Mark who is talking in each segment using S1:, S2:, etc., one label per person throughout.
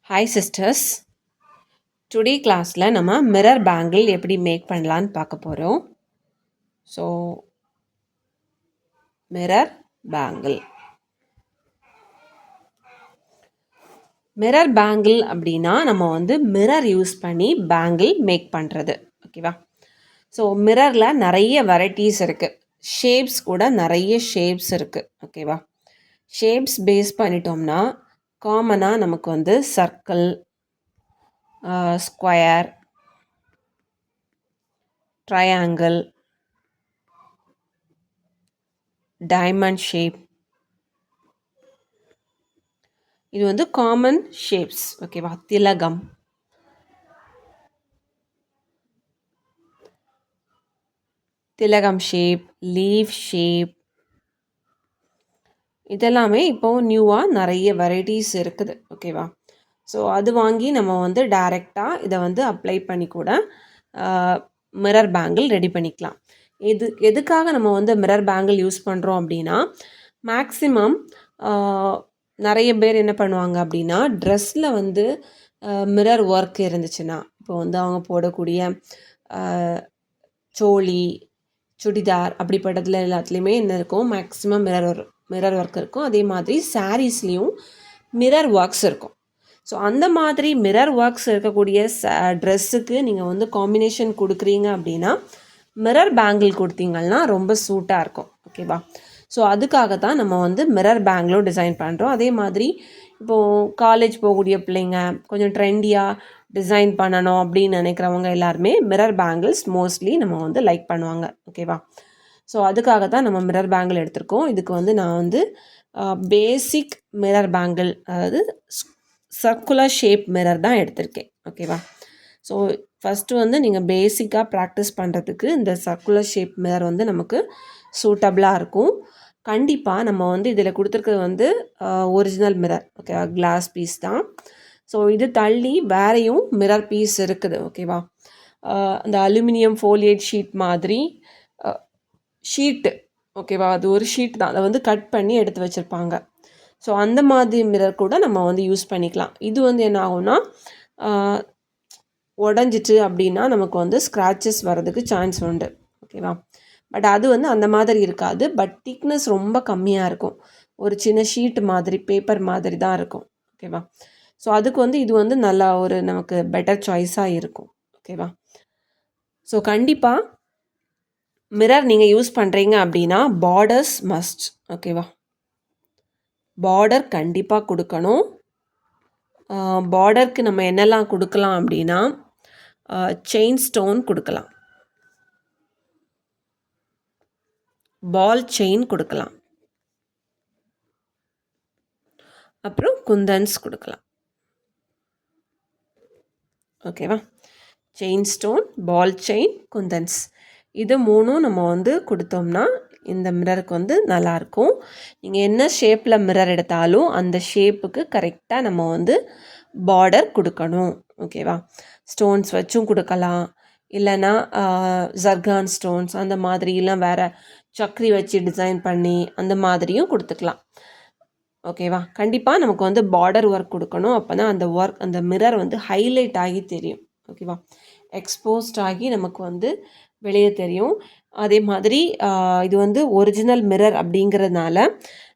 S1: Hi sisters. Today கிளாஸில் நம்ம mirror bangle எப்படி மேக் பண்ணலான்னு பார்க்க போகிறோம். ஸோ மிரர் பேங்கிள் அப்படின்னா நம்ம வந்து மிரர் யூஸ் பண்ணி பேங்கிள் மேக் பண்ணுறது. ஓகேவா? ஸோ மிரரில் நிறைய வெரைட்டிஸ் இருக்குது. ஷேப்ஸ் கூட நிறைய ஷேப்ஸ் இருக்குது. ஓகேவா? ஷேப்ஸ் பேஸ் பண்ணிட்டோம்னா காமனாக நமக்கு வந்து circle, square, triangle, diamond shape, இது வந்து காமன் ஷேப்ஸ். ஓகேவா? திலகம் ஷேப், லீஃப் ஷேப், இதெல்லாமே இப்போது நியூவாக நிறைய வெரைட்டிஸ் இருக்குது. ஓகேவா? ஸோ அது வாங்கி நம்ம வந்து டைரெக்டாக இதை வந்து அப்ளை பண்ணி கூட மிரர் பேங்கிள் ரெடி பண்ணிக்கலாம். எதுக்காக நம்ம வந்து மிரர் பேங்கிள் யூஸ் பண்ணுறோம் அப்படின்னா, மேக்ஸிமம் நிறைய பேர் என்ன பண்ணுவாங்க அப்படின்னா, ட்ரெஸ்ஸில் வந்து மிரர் ஒர்க் இருந்துச்சுன்னா, இப்போ வந்து அவங்க போடக்கூடிய சோழி, சுடிதார் அப்படிப்பட்டதில் எல்லாத்துலேயுமே என்ன இருக்கும், மேக்ஸிமம் மிரர் ஒர்க் இருக்கும். அதே மாதிரி சாரீஸ்லேயும் மிரர் ஒர்க்ஸ் இருக்கும். ஸோ அந்த மாதிரி மிரர் ஒர்க்ஸ் இருக்கக்கூடிய ட்ரெஸ்ஸுக்கு நீங்கள் வந்து காம்பினேஷன் கொடுக்குறீங்க அப்படின்னா மிரர் பேங்கிள் கொடுத்தீங்கன்னா ரொம்ப சூட்டாக இருக்கும். ஓகேவா? ஸோ அதுக்காக தான் நம்ம வந்து மிரர் பேங்கிளும் டிசைன் பண்ணுறோம். அதே மாதிரி இப்போது காலேஜ் போகக்கூடிய பிள்ளைங்க கொஞ்சம் ட்ரெண்டியாக டிசைன் பண்ணணும் அப்படின்னு நினைக்கிறவங்க எல்லாருமே மிரர் பேங்கிள்ஸ் மோஸ்ட்லி நம்ம வந்து லைக் பண்ணுவாங்க. ஓகேவா? ஸோ அதுக்காக தான் நம்ம மிரர் பேங்கிள் எடுத்திருக்கோம். இதுக்கு வந்து நான் வந்து பேசிக் மிரர் பேங்கிள், அதாவது சர்க்குலர் ஷேப் மிரர் தான் எடுத்திருக்கேன். ஓகேவா? ஸோ ஃபஸ்ட்டு வந்து நீங்கள் பேசிக்காக ப்ராக்டிஸ் பண்ணுறதுக்கு இந்த சர்க்குலர் ஷேப் மிரர் வந்து நமக்கு சூட்டபிளாக இருக்கும். கண்டிப்பாக நம்ம வந்து இதில் கொடுத்துருக்கிறது வந்து ஒரிஜினல் மிரர். ஓகேவா? கிளாஸ் பீஸ் தான். ஸோ இது தள்ளி வேறையும் மிரர் பீஸ் இருக்குது. ஓகேவா? அந்த அலுமினியம் ஃபோலியேட் ஷீட் மாதிரி ஷீட்டு. ஓகேவா? அது ஒரு ஷீட் தான், அதை வந்து கட் பண்ணி எடுத்து வச்சுருப்பாங்க. ஸோ அந்த மாதிரி மிரர் கூட நம்ம வந்து யூஸ் பண்ணிக்கலாம். இது வந்து என்ன ஆகும்னா, உடஞ்சிட்டு அப்படின்னா நமக்கு வந்து ஸ்க்ராச்சஸ் வர்றதுக்கு சான்ஸ் உண்டு. ஓகேவா? பட் அது வந்து அந்த மாதிரி இருக்காது. பட் திக்னஸ் ரொம்ப கம்மியாக இருக்கும். ஒரு சின்ன ஷீட் மாதிரி, பேப்பர் மாதிரி தான் இருக்கும். ஓகேவா? ஸோ அதுக்கு வந்து இது வந்து நல்லா ஒரு நமக்கு பெட்டர் சாய்ஸாக இருக்கும். ஓகேவா? ஸோ கண்டிப்பாக மிரர் நீங்கள் யூஸ் பண்ணுறீங்க அப்படின்னா பார்டர்ஸ் மஸ்ட். ஓகேவா? பார்டர் கண்டிப்பாக கொடுக்கணும். பார்டருக்கு நம்ம என்னெல்லாம் கொடுக்கலாம் அப்படின்னா, செயின் ஸ்டோன் கொடுக்கலாம், பால் செயின் கொடுக்கலாம், அப்புறம் குந்தன்ஸ் கொடுக்கலாம். ஓகேவா? Chain stone, ball chain, kundans, இது மூணும் நம்ம வந்து கொடுத்தோம்னா இந்த மிரருக்கு வந்து நல்லாயிருக்கும். நீங்கள் என்ன ஷேப்பில் மிரர் எடுத்தாலும் அந்த ஷேப்புக்கு கரெக்டாக நம்ம வந்து பார்டர் கொடுக்கணும். ஓகேவா? ஸ்டோன்ஸ் வச்சும் கொடுக்கலாம், இல்லைன்னா ஜர்கான் ஸ்டோன்ஸ் அந்த மாதிரிலாம் வேறு சக்கரி வச்சு டிசைன் பண்ணி அந்த மாதிரியும் கொடுத்துக்கலாம். ஓகேவா? கண்டிப்பாக நமக்கு வந்து பார்டர் ஒர்க் கொடுக்கணும். அப்போ தான் அந்த ஒர்க், அந்த மிரர் வந்து ஹைலைட் ஆகி தெரியும். ஓகேவா? எக்ஸ்போஸ்ட் ஆகி நமக்கு வந்து வெளியே தெரியும். அதே மாதிரி இது வந்து ஒரிஜினல் மிரர் அப்படிங்கிறதுனால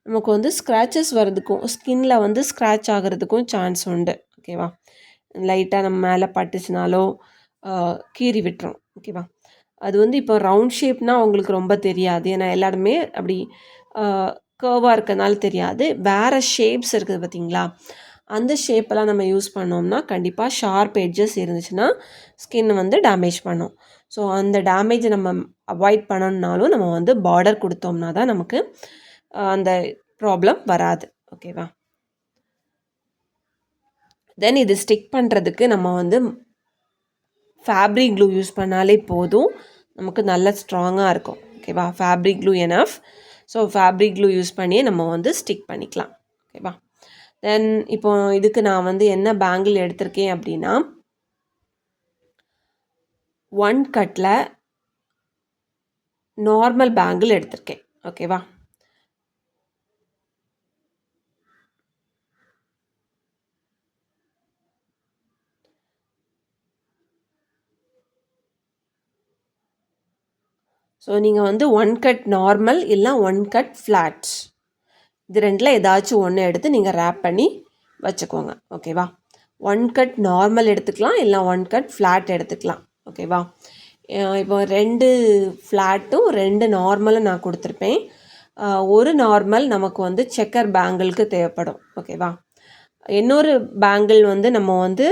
S1: நமக்கு வந்து ஸ்க்ராச்சஸ் வர்றதுக்கும், ஸ்கின்னில் வந்து ஸ்க்ராட்ச் ஆகிறதுக்கும் சான்ஸ் உண்டு. ஓகேவா? லைட்டாக நம்ம மேலே பட்டுச்சுனாலோ கீறி விட்டுரும். ஓகேவா? அது வந்து இப்போ ரவுண்ட் ஷேப்னால் உங்களுக்கு ரொம்ப தெரியாது, ஏன்னா எல்லாருமே அப்படி கர்வாக இருக்கிறதுனால தெரியாது. வேறு ஷேப்ஸ் இருக்குது பார்த்திங்களா, அந்த ஷேப்பெல்லாம் நம்ம யூஸ் பண்ணோம்னா கண்டிப்பாக ஷார்ப் எட்ஜஸ் இருந்துச்சுன்னா ஸ்கின் வந்து டேமேஜ் பண்ணும். ஸோ அந்த டேமேஜை நம்ம அவாய்ட் பண்ணணுன்னாலும் நம்ம வந்து பார்டர் கொடுத்தோம்னா தான் நமக்கு அந்த ப்ராப்ளம் வராது. ஓகேவா? தென் இது ஸ்டிக் பண்ணுறதுக்கு நம்ம வந்து ஃபேப்ரிக் க்ளூ யூஸ் பண்ணாலே போதும், நமக்கு நல்ல ஸ்ட்ராங்காக இருக்கும். ஓகேவா? Fabric clue enough. So fabric clue use பண்ணியே நம்ம வந்து ஸ்டிக் பண்ணிக்கலாம். ஓகேவா? தென் இப்போ இதுக்கு நான் வந்து என்ன பேங்கிள் எடுத்திருக்கேன் அப்படின்னா, 1 கட்டில் நார்மல் பேங்கிள் எடுத்திருக்கேன். ஓகேவா? ஸோ நீங்கள் வந்து 1 கட் நார்மல் இல்லை 1 கட் ஃப்ளாட், இது ரெண்டில் ஏதாச்சும் ஒன்று எடுத்து நீங்கள் ரேப் பண்ணி வச்சுக்கோங்க. ஓகேவா? 1 கட் நார்மல் எடுத்துக்கலாம், இல்லை 1 கட் ஃப்ளாட் எடுத்துக்கலாம். ஓகேவா? இப்போ 2 ஃப்ளாட்டும் 2 நார்மலும் நான் கொடுத்துருப்பேன். ஒரு நார்மல் நமக்கு வந்து செக்கர் பேங்கிளுக்கு தேவைப்படும். ஓகேவா? இன்னொரு பேங்கிள் வந்து நம்ம வந்து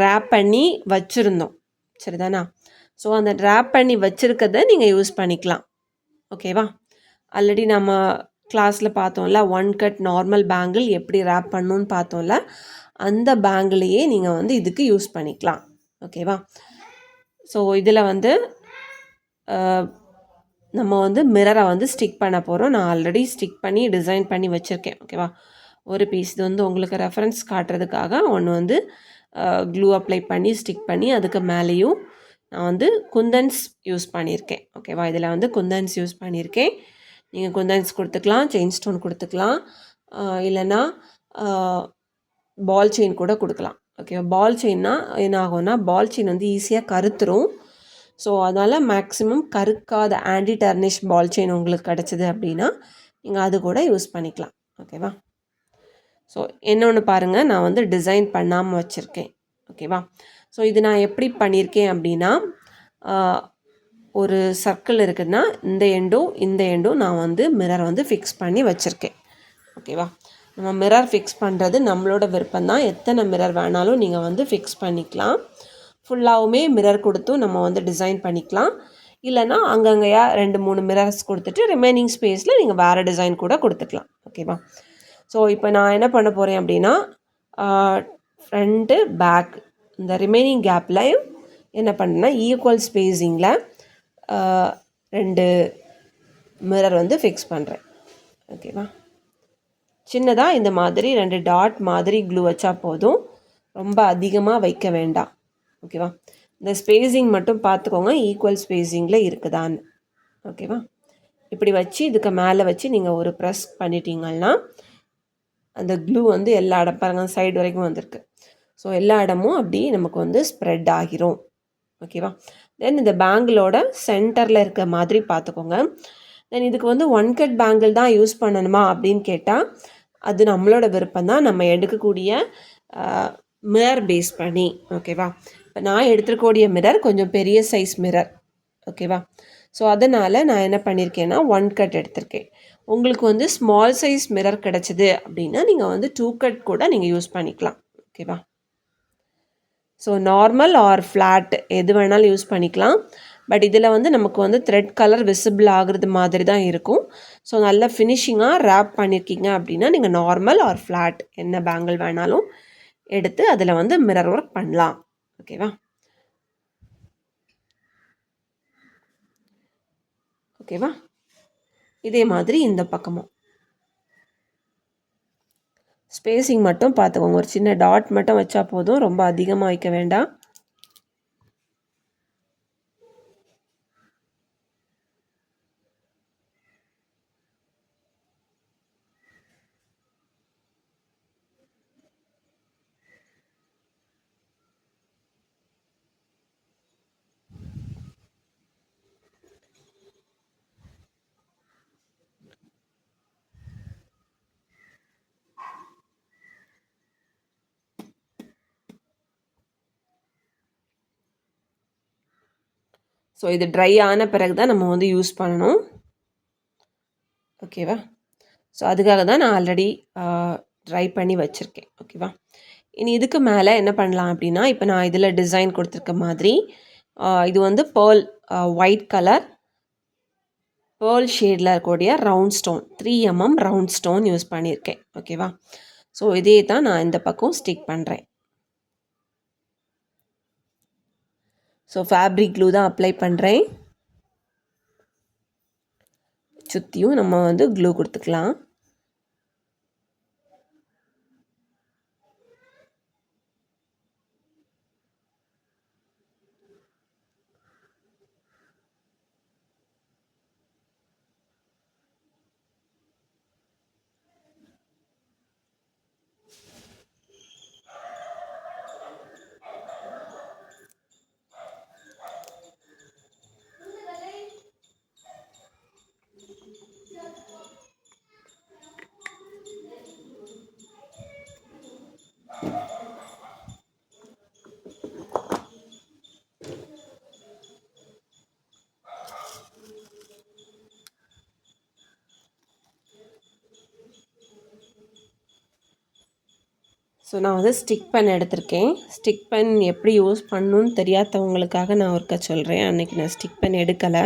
S1: ரேப் பண்ணி வச்சுருந்தோம், சரிதானா? ஸோ அந்த ரேப் பண்ணி வச்சுருக்கதை நீங்கள் யூஸ் பண்ணிக்கலாம். ஓகேவா? ஆல்ரெடி நம்ம கிளாஸில் பார்த்தோம்ல, 1 கட் நார்மல் பேங்கிள் எப்படி ரேப் பண்ணணுன்னு பார்த்தோம்ல, அந்த பேங்கிளையே நீங்கள் வந்து இதுக்கு யூஸ் பண்ணிக்கலாம். ஓகேவா? ஸோ இதில் வந்து நம்ம வந்து மிரரை வந்து ஸ்டிக் பண்ண போகிறோம். நான் ஆல்ரெடி ஸ்டிக் பண்ணி டிசைன் பண்ணி வச்சுருக்கேன். ஓகேவா? ஒரு பீஸ் இது வந்து உங்களுக்கு ரெஃபரன்ஸ் காட்டுறதுக்காக ஒன்று வந்து க்ளூ அப்ளை பண்ணி ஸ்டிக் பண்ணி அதுக்கு மேலேயும் நான் வந்து குந்தன்ஸ் யூஸ் பண்ணியிருக்கேன். ஓகேவா? இதில் வந்து குந்தன்ஸ் யூஸ் பண்ணியிருக்கேன். நீங்கள் குந்தன்ஸ் கொடுத்துக்கலாம், செயின் ஸ்டோன் கொடுத்துக்கலாம், இல்லைன்னா பால் செயின் கூட கொடுக்கலாம். ஓகேவா? பால் செயின்னா என்ன ஆகும்னா, பால் செயின் வந்து ஈஸியாக கருத்துரும். ஸோ அதனால் மேக்ஸிமம் கருக்காத ஆன்டி டர்னிஷ் பால் செயின் உங்களுக்கு கிடச்சிது அப்படின்னா நீங்கள் அது கூட யூஸ் பண்ணிக்கலாம். ஓகேவா? ஸோ இன்னொன்று பாருங்கள், நான் வந்து டிசைன் பண்ணாமல் வச்சுருக்கேன். ஓகேவா? ஸோ இது நான் எப்படி பண்ணியிருக்கேன் அப்படின்னா, ஒரு சர்க்கிள் இருக்குதுன்னா இந்த எண்டும் நான் வந்து மிரர் வந்து ஃபிக்ஸ் பண்ணி வச்சுருக்கேன். ஓகேவா? நம்ம மிரர் ஃபிக்ஸ் பண்ணுறது நம்மளோட விருப்பம்தான். எத்தனை மிரர் வேணாலும் நீங்கள் வந்து ஃபிக்ஸ் பண்ணிக்கலாம். ஃபுல்லாகவுமே மிரர் கொடுத்தும் நம்ம வந்து டிசைன் பண்ணிக்கலாம். இல்லைனா அங்கங்கேயா 2-3 மிரர்ஸ் கொடுத்துட்டு ரிமைனிங் ஸ்பேஸில் நீங்கள் வேறு டிசைன் கூட கொடுத்துக்கலாம். ஓகேவா? ஸோ இப்போ நான் என்ன பண்ண போகிறேன் அப்படின்னா, ஃப்ரண்ட்டு பேக் இந்த ரிமைனிங் கேப்லையும் என்ன பண்ணுறேன்னா, ஈக்குவல் ஸ்பேஸிங்கில் 2 மிரர் வந்து ஃபிக்ஸ் பண்ணுறேன். ஓகேவா? சின்னதாக இந்த மாதிரி 2 டாட் மாதிரி க்ளூ வச்சா போதும், ரொம்ப அதிகமாக வைக்க வேண்டாம். ஓகேவா? இந்த ஸ்பேஸிங் மட்டும் பார்த்துக்கோங்க, ஈக்குவல் ஸ்பேஸிங்கில் இருக்குதான்னு. ஓகேவா? இப்படி வச்சு இதுக்கு மேலே வச்சு நீங்கள் ஒரு ப்ரெஸ் பண்ணிட்டீங்கன்னா அந்த க்ளூ வந்து எல்லா இடம் பாருங்கள் சைடு வரைக்கும் வந்திருக்கு. ஸோ எல்லா இடமும் அப்படி நமக்கு வந்து ஸ்ப்ரெட் ஆகிரும். ஓகேவா? தென் இந்த பேங்கிளோட சென்டரில் இருக்க மாதிரி பார்த்துக்கோங்க. தென் இதுக்கு வந்து 1 கட் பேங்கிள் தான் யூஸ் பண்ணணுமா அப்படின்னு கேட்டால் அது நம்மளோட விருப்பம் தான், நம்ம எடுக்கக்கூடிய மிரர் பேஸ் பண்ணி. ஓகேவா? இப்போ நான் எடுத்துக்கூடிய மிரர் கொஞ்சம் பெரிய சைஸ் மிரர். ஓகேவா? ஸோ அதனால் நான் என்ன பண்ணியிருக்கேன்னா 1 கட் எடுத்திருக்கேன். உங்களுக்கு வந்து ஸ்மால் சைஸ் மிரர் கிடச்சிது அப்படின்னா நீங்கள் வந்து 2 கட் கூட நீங்கள் யூஸ் பண்ணிக்கலாம். ஓகேவா? ஸோ நார்மல் ஆர் ஃப்ளாட் எது வேணாலும் யூஸ் பண்ணிக்கலாம். பட் இதில் வந்து நமக்கு வந்து த்ரெட் கலர் விசிபிள் ஆகுறது மாதிரி தான் இருக்கும். ஸோ நல்ல ஃபினிஷிங்காக ரேப் பண்ணியிருக்கீங்க அப்படின்னா நீங்கள் நார்மல் ஆர் ஃப்ளாட் என்ன பேங்கிள் வேணாலும் எடுத்து அதில் வந்து மிரர் ஒர்க் பண்ணலாம். ஓகேவா? ஓகேவா? இதே மாதிரி இந்த பக்கமும் ஸ்பேஸிங் மட்டும் பார்த்துக்கோங்க, ஒரு சின்ன டாட் மட்டும் வச்சா போதும், ரொம்ப அதிகமாக வைக்க வேண்டாம். ஸோ இது ட்ரை ஆன பிறகு தான் நம்ம வந்து யூஸ் பண்ணணும். ஓகேவா? ஸோ அதுக்காக தான் நான் ஆல்ரெடி ட்ரை பண்ணி வச்சுருக்கேன். ஓகேவா? இனி இதுக்கு மேலே என்ன பண்ணலாம் அப்படின்னா, இப்போ நான் இதில் டிசைன் கொடுத்துருக்க மாதிரி இது வந்து பேர்ல் ஒயிட் கலர் பேர்ல் ஷேடில் இருக்கக்கூடிய round stone 3 mm round stone use பண்ணியிருக்கேன். ஓகேவா? ஸோ இதே தான் நான் இந்த பக்கம் ஸ்டிக் பண்ணுறேன். ஸோ ஃபேப்ரிக் க்ளூ தான் அப்ளை பண்ணுறேன். சுற்றியும் நம்ம வந்து க்ளூ கொடுத்துக்கலாம். ஸோ நான் வந்து ஸ்டிக் பென் எடுத்திருக்கேன். ஸ்டிக் பென் எப்படி யூஸ் பண்ணணுன்னு தெரியாதவங்களுக்காக நான் ஒருக்கா சொல்கிறேன். அன்றைக்கி நான் ஸ்டிக் பென் எடுக்கலை.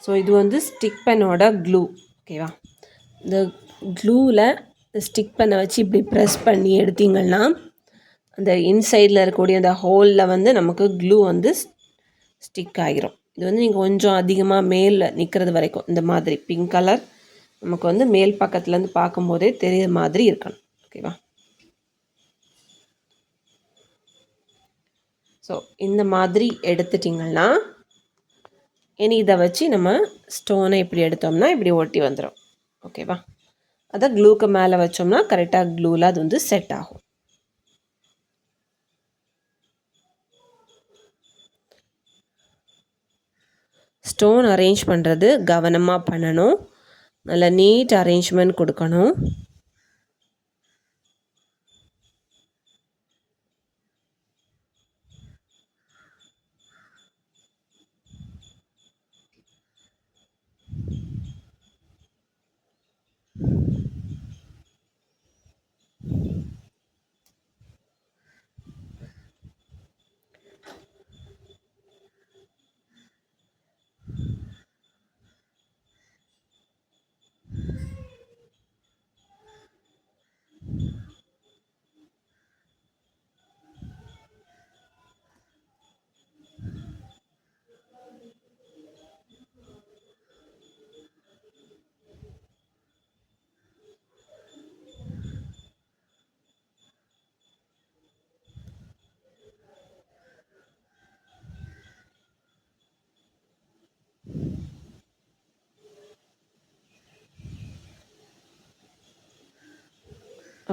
S1: ஸோ இது வந்து ஸ்டிக் பென்னோட க்ளூ, ஓகேவா? இந்த க்ளூவில் ஸ்டிக் பென்னை வச்சு இப்படி ப்ரெஸ் பண்ணி எடுத்திங்கன்னா அந்த இன்சைடில் இருக்கக்கூடிய அந்த ஹோலில் வந்து நமக்கு க்ளூ வந்து ஸ்டிக் ஆகிரும். இது வந்து நீங்கள் கொஞ்சம் அதிகமாக மேலே நிற்கிறது வரைக்கும் இந்த மாதிரி பிங்க் கலர் நமக்கு வந்து மேல் பக்கத்துலேருந்து பார்க்கும்போதே தெரியுற மாதிரி இருக்கணும், ஓகேவா? ஸோ இந்த மாதிரி எடுத்துட்டிங்கன்னா இனி இதை வச்சு நம்ம ஸ்டோனை இப்படி எடுத்தோம்னா இப்படி ஒட்டி வந்துடும், ஓகேவா? அதை க்ளூக்கு மேலே வச்சோம்னா கரெக்டாக க்ளூவில் அது வந்து செட் ஆகும். ஸ்டோன் அரேஞ்ச் பண்ணுறது கவனமாக பண்ணணும். நல்லா நீட் அரேஞ்ச்மெண்ட் கொடுக்கணும்.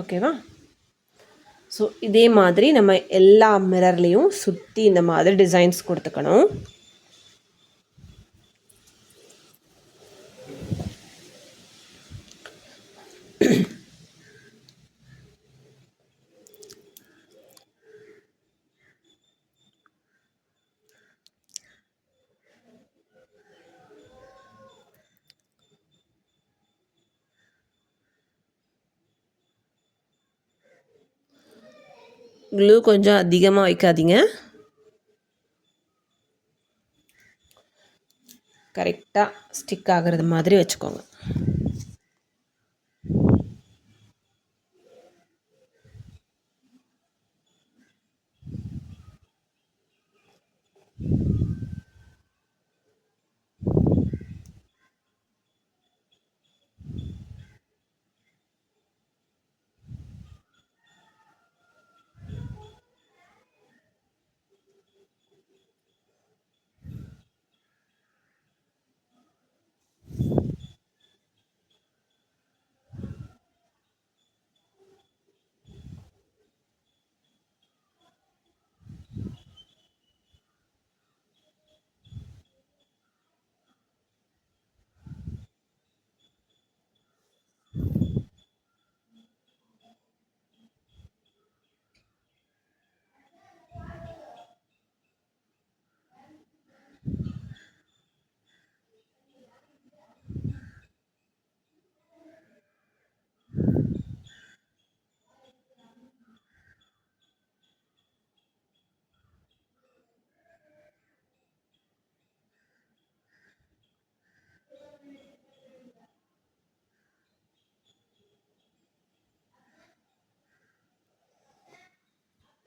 S1: ஓகேவா? ஸோ இதே மாதிரி நம்ம எல்லா மிரர்லேயும் சுற்றி இந்த மாதிரி டிசைன்ஸ் கொடுத்துக்கணும். க்ளூ கொஞ்சம் அதிகமாக வைக்காதீங்க, கரெக்டாக ஸ்டிக் ஆகிறது மாதிரி வச்சுக்கோங்க.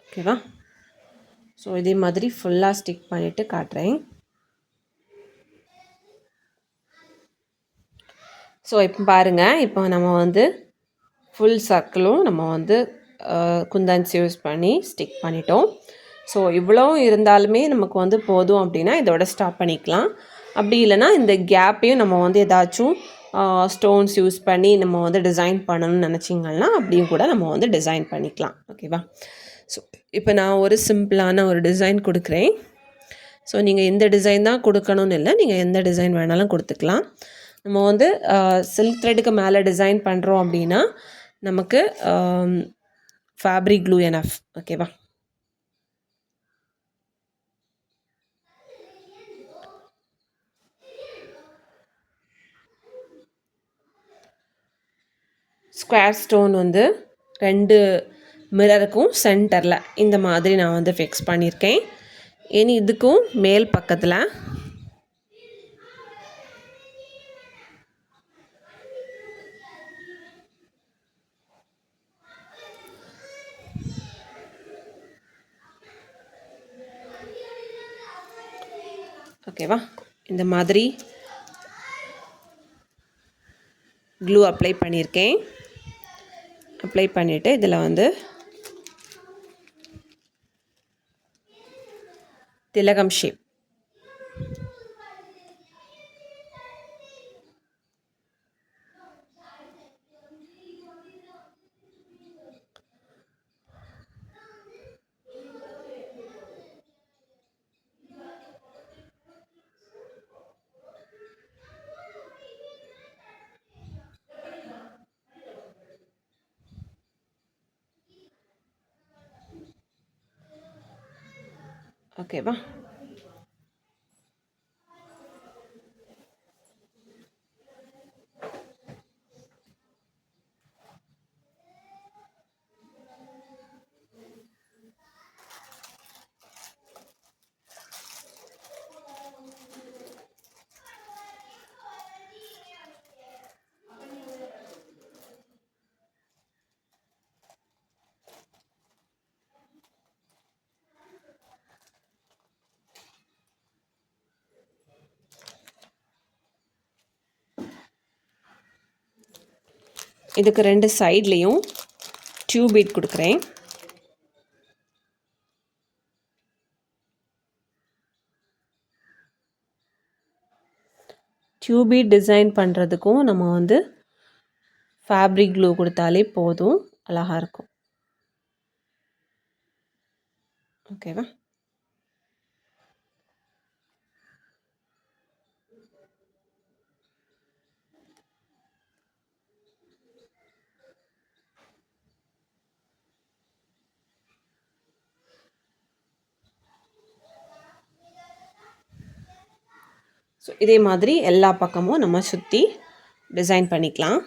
S1: ஓகேவா? ஸோ இதே மாதிரி ஃபுல்லாக ஸ்டிக் பண்ணிவிட்டு காட்டுறேன். ஸோ இப்போ பாருங்கள், இப்போ நம்ம வந்து ஃபுல் சர்க்கிளும் நம்ம வந்து குந்தன்ஸ் யூஸ் பண்ணி ஸ்டிக் பண்ணிட்டோம். ஸோ இவ்வளோ இருந்தாலுமே நமக்கு வந்து போதும் அப்படின்னா இதோட ஸ்டாப் பண்ணிக்கலாம். அப்படி இல்லைனா இந்த கேப்பையும் நம்ம வந்து ஏதாச்சும் ஸ்டோன்ஸ் யூஸ் பண்ணி நம்ம வந்து டிசைன் பண்ணணும்னு நினச்சிங்கன்னா அப்படியும் கூட நம்ம வந்து டிசைன் பண்ணிக்கலாம், ஓகேவா? ஸோ இப்போ நான் ஒரு சிம்பிளான ஒரு டிசைன் கொடுக்குறேன். ஸோ நீங்கள் இந்த டிசைன் தான் கொடுக்கணும்னு இல்லை, நீங்கள் எந்த டிசைன் வேணாலும் கொடுத்துக்கலாம். நம்ம வந்து சில்க் த்ரெட்டுக்கு மேலே டிசைன் பண்ணுறோம் அப்படின்னா நமக்கு ஃபேப்ரிக் க்ளூ எனஃப். ஓகேவா? ஸ்கொயர் ஸ்டோன் வந்து 2 மிரருக்கும் சென்டரில் இந்த மாதிரி நான் வந்து ஃபிக்ஸ் பண்ணியிருக்கேன். இனி இதுக்கும் மேல் பக்கத்தில் ஓகேவா, இந்த மாதிரி க்ளூ அப்ளை பண்ணியிருக்கேன். அப்ளை பண்ணிவிட்டு இதில் வந்து திலகம் ஷேப் ஓகேவா? இதுக்கு 2 சைட்லேயும் டியூப் பீட் கொடுக்குறேன். டியூப் பீட் டிசைன் பண்ணுறதுக்கும் நம்ம வந்து ஃபேப்ரிக் க்ளூ கொடுத்தாலே போதும், அழகாக இருக்கும். ஓகேவா? ஸோ இதே மாதிரி எல்லா பக்கமும் நம்ம சுற்றி டிசைன் பண்ணிக்கலாம்.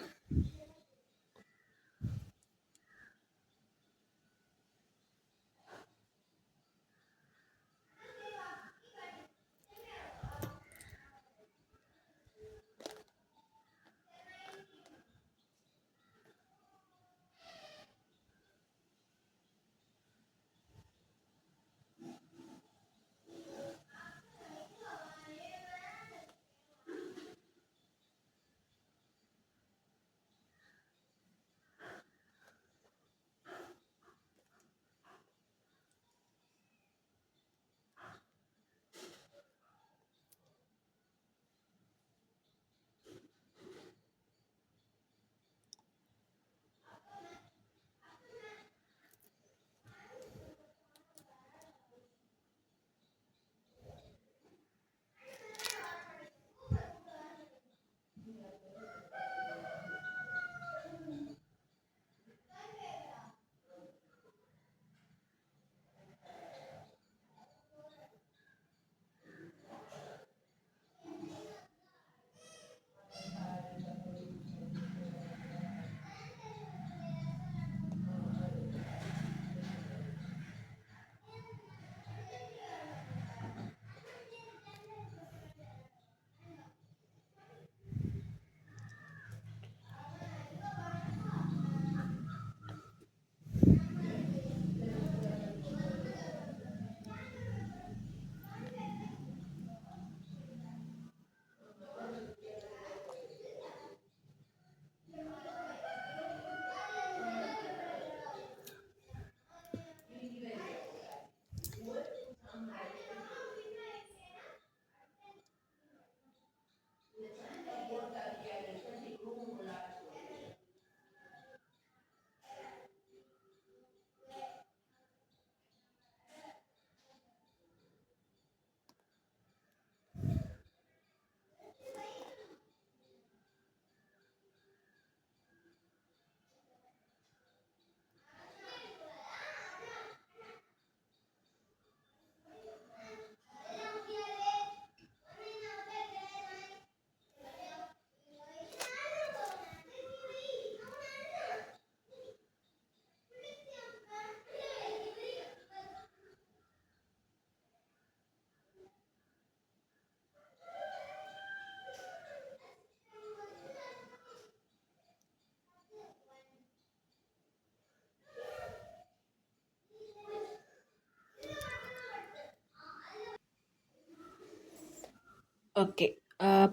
S1: ஓகே.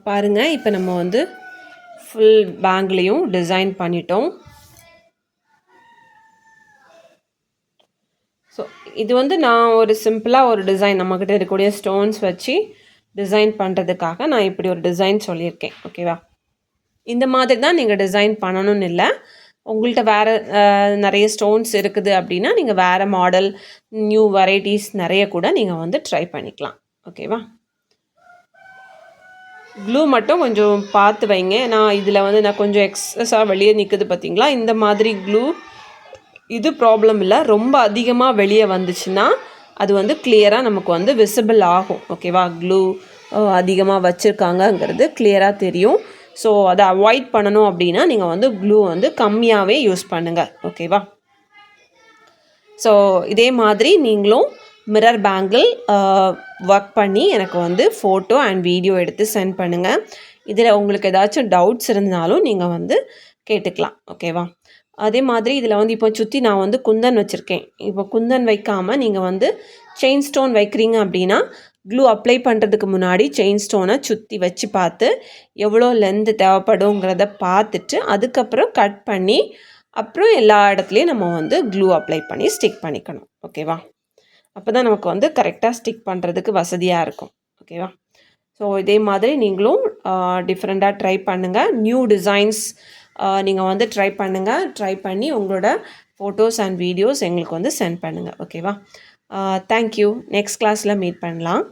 S1: பாருங்கள், இப்போ நம்ம வந்து ஃபுல் பேங்க்லேயும் டிசைன் பண்ணிட்டோம். ஸோ இது வந்து நான் ஒரு சிம்பிளாக ஒரு டிசைன் நம்மக்கிட்ட இருக்கக்கூடிய ஸ்டோன்ஸ் வச்சு டிசைன் பண்ணுறதுக்காக நான் இப்படி ஒரு டிசைன் சொல்லியிருக்கேன். ஓகேவா? இந்த மாதிரி தான் நீங்கள் டிசைன் பண்ணணும்னு இல்லை. உங்கள்கிட்ட வேறு நிறைய ஸ்டோன்ஸ் இருக்குது அப்படின்னா நீங்கள் வேறு மாடல், நியூ வெரைட்டிஸ் நிறைய கூட நீங்கள் வந்து ட்ரை பண்ணிக்கலாம். ஓகேவா? க்ளூ மட்டும் கொஞ்சம் பார்த்து வைங்க. நான் இதில் வந்து நான் கொஞ்சம் எக்ஸஸாக வெளியே நிற்குது பார்த்தீங்களா? இந்த மாதிரி க்ளூ இது ப்ராப்ளம் இல்லை. ரொம்ப அதிகமாக வெளியே வந்துச்சுன்னா அது வந்து கிளியராக நமக்கு வந்து விசிபிள் ஆகும். ஓகேவா? க்ளூ அதிகமாக வச்சுருக்காங்கங்கிறது கிளியராக தெரியும். ஸோ அதை அவாய்ட் பண்ணணும் அப்படின்னா நீங்கள் வந்து க்ளூ வந்து கம்மியாகவே யூஸ் பண்ணுங்கள். ஓகேவா? ஸோ இதே மாதிரி நீங்களும் மிரர் பேங்கிள் ஒர்க் பண்ணி எனக்கு வந்து ஃபோட்டோ அண்ட் வீடியோ எடுத்து சென்ட் பண்ணுங்கள். இதில் உங்களுக்கு ஏதாச்சும் டவுட்ஸ் இருந்தாலும் நீங்கள் வந்து கேட்டுக்கலாம். ஓகேவா? அதே மாதிரி இதில் வந்து இப்போ சுற்றி நான் வந்து குந்தன் வச்சுருக்கேன். இப்போ குந்தன் வைக்காமல் நீங்கள் வந்து செயின் ஸ்டோன் வைக்கிறீங்க அப்படின்னா க்ளூ அப்ளை பண்ணுறதுக்கு முன்னாடி செயின் ஸ்டோனை சுற்றி வச்சு பார்த்து எவ்வளோ லென்த்து தேவைப்படுங்கிறத பார்த்துட்டு அதுக்கப்புறம் கட் பண்ணி அப்புறம் எல்லா இடத்துலையும் நம்ம வந்து க்ளூ அப்ளை பண்ணி ஸ்டிக் பண்ணிக்கணும். ஓகேவா? அப்போ தான் நமக்கு வந்து கரெக்டாக ஸ்டிக் பண்ணுறதுக்கு வசதியாக இருக்கும். ஓகேவா? ஸோ இதே மாதிரி நீங்களும் டிஃப்ரெண்ட்டாக ட்ரை பண்ணுங்கள். நியூ டிசைன்ஸ் நீங்கள் வந்து ட்ரை பண்ணுங்கள். ட்ரை பண்ணி உங்களோட ஃபோட்டோஸ் அண்ட் வீடியோஸ் எங்களுக்கு வந்து சென்ட் பண்ணுங்கள். ஓகேவா? தேங்க்யூ. நெக்ஸ்ட் கிளாஸில் மீட் பண்ணலாம்.